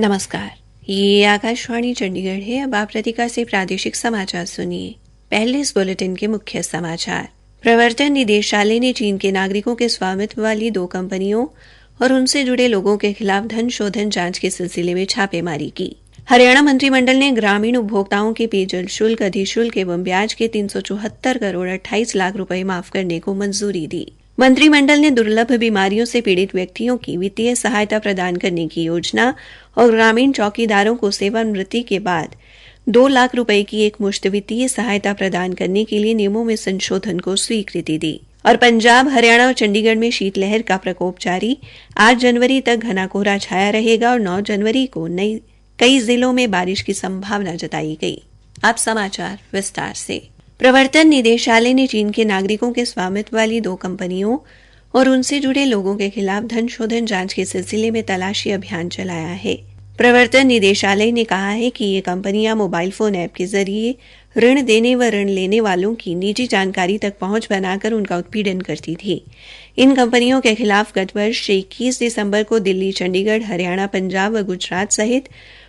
नमस्कार, ये आकाशवाणी चंडीगढ़ है। अब आप रतिका से प्रादेशिक समाचार सुनिए। पहले इस बुलेटिन के मुख्य समाचार। प्रवर्तन निदेशालय ने चीन के नागरिकों के स्वामित्व वाली 2 कंपनियों और उनसे जुड़े लोगों के खिलाफ धन शोधन जांच के सिलसिले में छापेमारी की। हरियाणा मंत्रिमंडल ने ग्रामीण उपभोक्ताओं के पेयजल शुल्क, अधिशुल्क एवं ब्याज के 374 करोड़ 28 लाख रुपए माफ करने को मंजूरी दी। मंत्रिमंडल ने दुर्लभ बीमारियों से पीड़ित व्यक्तियों की वित्तीय सहायता प्रदान करने की योजना और ग्रामीण चौकीदारों को सेवानिवृत्ति के बाद 2 लाख रुपए की एक मुश्त वित्तीय सहायता प्रदान करने के लिए नियमों में संशोधन को स्वीकृति दी। और पंजाब, हरियाणा और चंडीगढ़ में शीतलहर का प्रकोप जारी। 8 जनवरी तक घना कोहरा छाया रहेगा और 9 जनवरी को कई जिलों में बारिश की संभावना जताई गई। अब समाचार विस्तार से। प्रवर्तन निदेशालय ने चीन के नागरिकों के स्वामित्व वाली 2 कंपनियों और उनसे जुड़े लोगों के खिलाफ धन शोधन जांच के सिलसिले में तलाशी अभियान चलाया है। प्रवर्तन निदेशालय ने कहा है कि ये कंपनियां मोबाइल फोन ऐप के जरिए ऋण देने व ऋण लेने वालों की निजी जानकारी तक पहुंच बनाकर उनका उत्पीड़न करती थी। इन कंपनियों के खिलाफ गत वर्ष 21 दिसंबर को दिल्ली, चंडीगढ़, हरियाणा, पंजाब व गुजरात सहित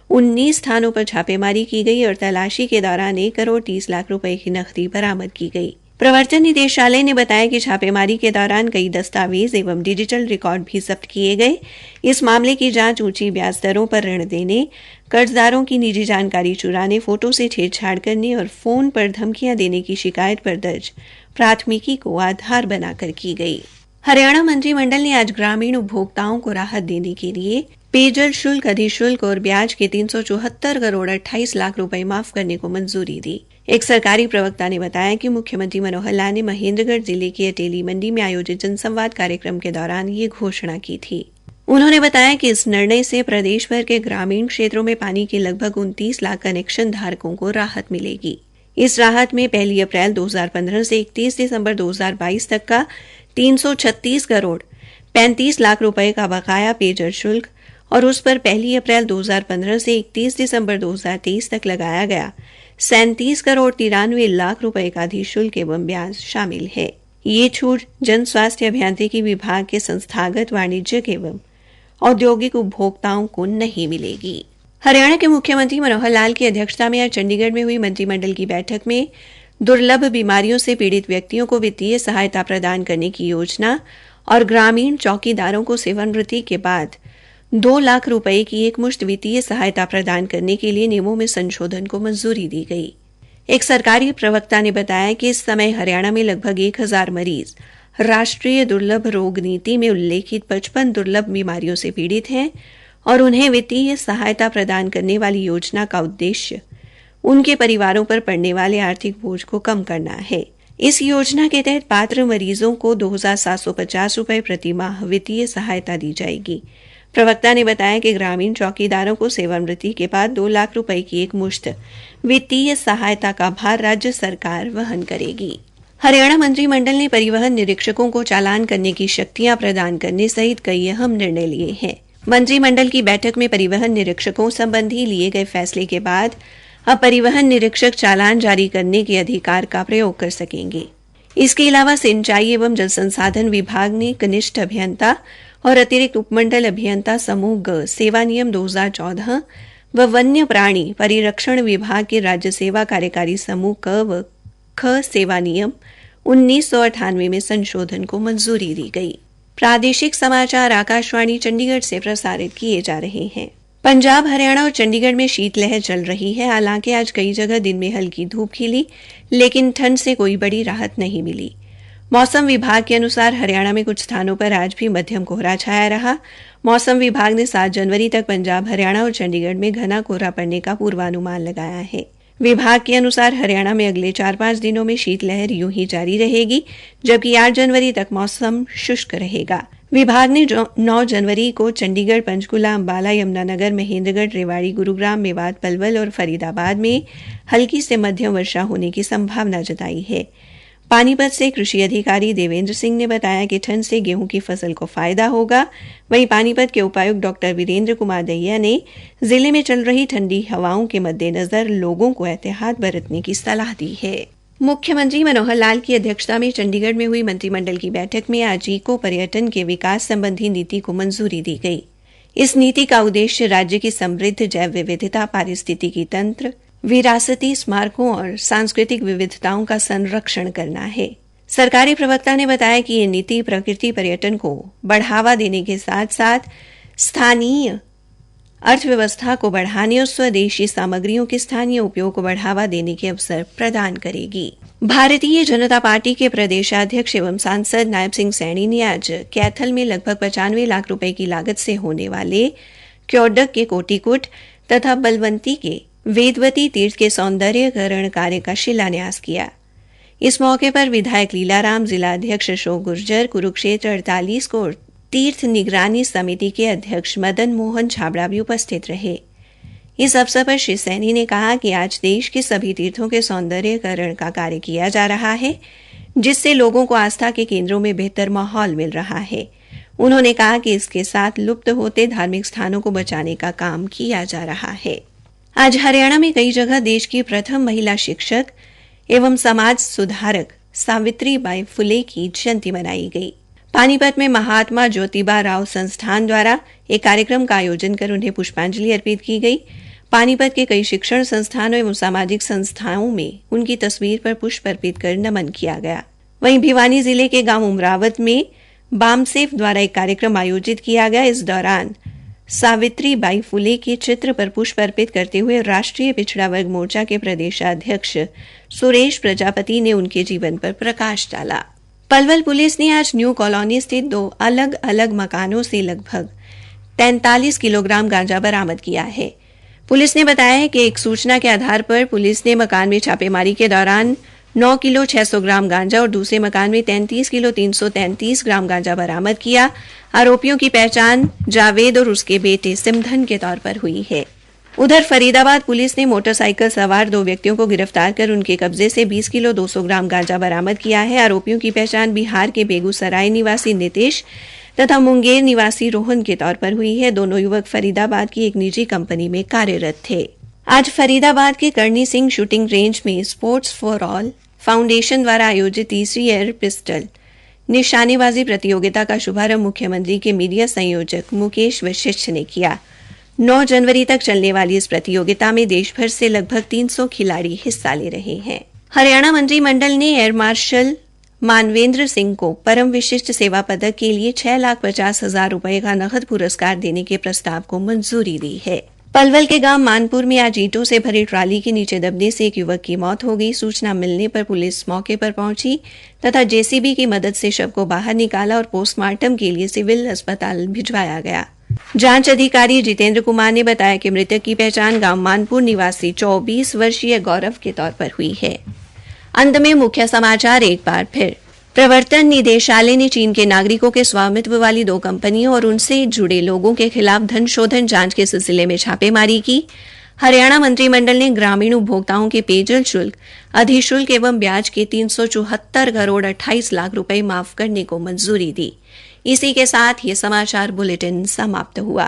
19 स्थानों पर छापेमारी की गई और तलाशी के दौरान 1 करोड़ 30 लाख रुपए की नकदी बरामद की गई। प्रवर्तन निदेशालय ने बताया कि छापेमारी के दौरान कई दस्तावेज एवं डिजिटल रिकॉर्ड भी जब्त किए गए। इस मामले की जांच ऊंची ब्याज दरों पर ऋण देने, कर्जदारों की निजी जानकारी चुराने, फोटो से छेड़छाड़ करने और फोन पर धमकियां देने की शिकायत पर दर्ज प्राथमिकी को आधार बनाकर की गई। हरियाणा मंत्रिमंडल ने आज ग्रामीण उपभोक्ताओं को राहत देने के लिए पेयजल शुल्क, अधिशुल्क और ब्याज के 374 करोड़ 28 लाख रुपए माफ करने को मंजूरी दी। एक सरकारी प्रवक्ता ने बताया कि मुख्यमंत्री मनोहर लाल ने महेंद्रगढ़ जिले की अटेली मंडी में आयोजित जनसंवाद कार्यक्रम के दौरान ये घोषणा की थी। उन्होंने बताया कि इस निर्णय से प्रदेश भर के ग्रामीण क्षेत्रों में पानी के लगभग 29 लाख कनेक्शन धारकों को राहत मिलेगी। इस राहत में 1 अप्रैल 2015 से 31 दिसंबर 2022 तक का 336 करोड़ 35 लाख रुपए का बकाया पेयजल शुल्क और उस पर 1 अप्रैल 2015 से 31 दिसंबर 2023 तक लगाया गया 37 करोड़ 93 लाख रुपए का अधिशुल्क एवं ब्याज शामिल है। ये छूट जन स्वास्थ्य अभियांत्रिकी विभाग के संस्थागत, वाणिज्यिक एवं औद्योगिक उपभोक्ताओं को नहीं मिलेगी। हरियाणा के मुख्यमंत्री मनोहर लाल की अध्यक्षता में आज चंडीगढ़ में हुई मंत्रिमंडल की बैठक में दुर्लभ बीमारियों से पीड़ित व्यक्तियों को वित्तीय सहायता प्रदान करने की योजना और ग्रामीण चौकीदारों को सेवानिवृत्ति के बाद 2 लाख रुपए की एक मुश्त वित्तीय सहायता प्रदान करने के लिए नियमों में संशोधन को मंजूरी दी गई। एक सरकारी प्रवक्ता ने बताया कि इस समय हरियाणा में लगभग 1000 मरीज राष्ट्रीय दुर्लभ रोग नीति में उल्लेखित 55 दुर्लभ बीमारियों से पीड़ित हैं और उन्हें वित्तीय सहायता प्रदान करने वाली योजना का उद्देश्य उनके परिवारों पर पड़ने वाले आर्थिक बोझ को कम करना है। इस योजना के तहत पात्र मरीजों को 2750 रुपए प्रति माह वित्तीय सहायता दी जाएगी। प्रवक्ता ने बताया कि ग्रामीण चौकीदारों को सेवानिवृत्ति के बाद 2 लाख रुपए की एक मुश्त वित्तीय सहायता का भार राज्य सरकार वहन करेगी। हरियाणा मंत्रिमंडल ने परिवहन निरीक्षकों को चालान करने की शक्तियां प्रदान करने सहित कई अहम निर्णय लिए हैं। मंत्रिमंडल की बैठक में परिवहन निरीक्षकों संबंधी लिए गए फैसले के बाद अब परिवहन निरीक्षक चालान जारी करने के अधिकार का प्रयोग कर सकेंगे। इसके अलावा सिंचाई एवं जल संसाधन विभाग ने कनिष्ठ अभियंता और अतिरिक्त उपमंडल अभियंता समूह ग सेवा नियम 2014 व वन्य प्राणी परिरक्षण विभाग के राज्य सेवा कार्यकारी समूह क व ख सेवा नियम 1998 में संशोधन को मंजूरी दी गई। प्रादेशिक समाचार आकाशवाणी चंडीगढ़ से प्रसारित किए जा रहे हैं। पंजाब, हरियाणा और चंडीगढ़ में शीतलहर चल रही है। हालांकि आज कई जगह दिन में हल्की धूप खिली, लेकिन ठंड से कोई बड़ी राहत नहीं मिली। मौसम विभाग के अनुसार हरियाणा में कुछ स्थानों पर आज भी मध्यम कोहरा छाया रहा। मौसम विभाग ने 7 जनवरी तक पंजाब, हरियाणा और चंडीगढ़ में घना कोहरा पड़ने का पूर्वानुमान लगाया है। विभाग के अनुसार हरियाणा में अगले 4-5 दिनों में शीतलहर यूं ही जारी रहेगी, जबकि 8 जनवरी तक मौसम शुष्क रहेगा। विभाग ने 9 जनवरी को चंडीगढ़, पंचकुला, अंबाला, यमुनानगर, महेंद्रगढ़, रेवाड़ी, गुरुग्राम, मेवात, पलवल और फरीदाबाद में हल्की से मध्यम वर्षा होने की संभावना जताई है। पानीपत से कृषि अधिकारी देवेंद्र सिंह ने बताया कि ठंड से गेहूं की फसल को फायदा होगा। वहीं पानीपत के उपायुक्त डॉक्टर वीरेंद्र कुमार दहिया ने जिले में चल रही ठंडी हवाओं के मद्देनजर लोगों को एहतियात बरतने की सलाह दी है। मुख्यमंत्री मनोहर लाल की अध्यक्षता में चंडीगढ़ में हुई मंत्रिमंडल की बैठक में आज इको पर्यटन के विकास संबंधी नीति को मंजूरी दी गई। इस नीति का उद्देश्य राज्य की समृद्ध जैव विविधता, पारिस्थितिकी तंत्र, विरासती स्मारकों और सांस्कृतिक विविधताओं का संरक्षण करना है। सरकारी प्रवक्ता ने बताया कि यह नीति प्रकृति पर्यटन को बढ़ावा देने के साथ साथ स्थानीय अर्थव्यवस्था को बढ़ाने और स्वदेशी सामग्रियों के स्थानीय उपयोग को बढ़ावा देने के अवसर प्रदान करेगी। भारतीय जनता पार्टी के प्रदेशाध्यक्ष एवं सांसद नायब सिंह सैनी ने आज कैथल में लगभग 95 लाख रुपए की लागत से होने वाले क्योडक के कोटिकुट तथा बलवंती के वेदवती तीर्थ के सौंदर्यकरण कार्य का शिलान्यास किया। इस मौके पर विधायक लीलाराम, जिला अध्यक्ष अशोक गुर्जर, कुरुक्षेत्र 48 को तीर्थ निगरानी समिति के अध्यक्ष मदन मोहन छाबड़ा भी उपस्थित रहे। इस अवसर पर श्री सैनी ने कहा कि आज देश के सभी तीर्थों के सौंदर्यकरण का कार्य किया जा रहा है, जिससे लोगों को आस्था के केंद्रों में बेहतर माहौल मिल रहा है। उन्होंने कहा कि इसके साथ लुप्त होते धार्मिक स्थानों को बचाने का काम किया जा रहा है। आज हरियाणा में कई जगह देश की प्रथम महिला शिक्षक एवं समाज सुधारक सावित्री बाई फुले की जयंती मनाई गई। पानीपत में महात्मा ज्योतिबा राव संस्थान द्वारा एक कार्यक्रम का आयोजन कर उन्हें पुष्पांजलि अर्पित की गई। पानीपत के कई शिक्षण संस्थानों एवं सामाजिक संस्थाओं में उनकी तस्वीर पर पुष्प अर्पित कर नमन किया गया। वहीं भिवानी जिले के गांव उमरावत में बामसेफ द्वारा एक कार्यक्रम आयोजित किया गया। इस दौरान सावित्री बाई फुले के चित्र पर पुष्प अर्पित करते हुए राष्ट्रीय पिछड़ा वर्ग मोर्चा के प्रदेशाध्यक्ष सुरेश प्रजापति ने उनके जीवन पर प्रकाश डाला। पलवल पुलिस ने आज न्यू कॉलोनी स्थित 2 अलग अलग मकानों से लगभग 43 किलोग्राम गांजा बरामद किया है। पुलिस ने बताया है कि एक सूचना के आधार पर पुलिस ने मकान में छापेमारी के दौरान 9 किलो 600 ग्राम गांजा और दूसरे मकान में 33 किलो 333 ग्राम गांजा बरामद किया। आरोपियों की पहचान जावेद और उसके बेटे सिमधन के तौर पर हुई है। उधर फरीदाबाद पुलिस ने मोटरसाइकिल सवार 2 व्यक्तियों को गिरफ्तार कर उनके कब्जे से 20 किलो 200 ग्राम गांजा बरामद किया है। आरोपियों की पहचान बिहार के बेगूसराय निवासी नीतीश तथा मुंगेर निवासी रोहन के तौर पर हुई है। दोनों युवक फरीदाबाद की एक निजी कंपनी में कार्यरत थे। आज फरीदाबाद के करणी सिंह शूटिंग रेंज में स्पोर्ट्स फॉर ऑल फाउंडेशन द्वारा आयोजित तीसरी एयर पिस्टल निशानेबाजी प्रतियोगिता का शुभारंभ मुख्यमंत्री के मीडिया संयोजक मुकेश वशिष्ठ ने किया। 9 जनवरी तक चलने वाली इस प्रतियोगिता में देश भर से लगभग 300 खिलाड़ी हिस्सा ले रहे हैं। हरियाणा मंत्रिमंडल ने एयर मार्शल मानवेंद्र सिंह को परम विशिष्ट सेवा पदक के लिए 6,50,000 रुपए का नकद पुरस्कार देने के प्रस्ताव को मंजूरी दी है। पलवल के गांव मानपुर में आज ईंटों से भरी ट्राली के नीचे दबने से एक युवक की मौत हो गई। सूचना मिलने पर पुलिस मौके पर पहुंची तथा जेसीबी की मदद से शव को बाहर निकाला और पोस्टमार्टम के लिए सिविल अस्पताल भिजवाया गया। जांच अधिकारी जितेंद्र कुमार ने बताया कि मृतक की पहचान गांव मानपुर निवासी 24 वर्षीय गौरव के तौर पर हुई है। अंत में मुख्य समाचार एक बार फिर। प्रवर्तन निदेशालय ने चीन के नागरिकों के स्वामित्व वाली 2 कंपनियों और उनसे जुड़े लोगों के खिलाफ धन शोधन जांच के सिलसिले में छापेमारी की। हरियाणा मंत्रिमंडल ने ग्रामीण उपभोक्ताओं के पेयजल शुल्क, अधिशुल्क एवं ब्याज के 374 करोड़ 28 लाख रुपए माफ करने को मंजूरी दी। इसी के साथ ये समाचार बुलेटिन समाप्त हुआ।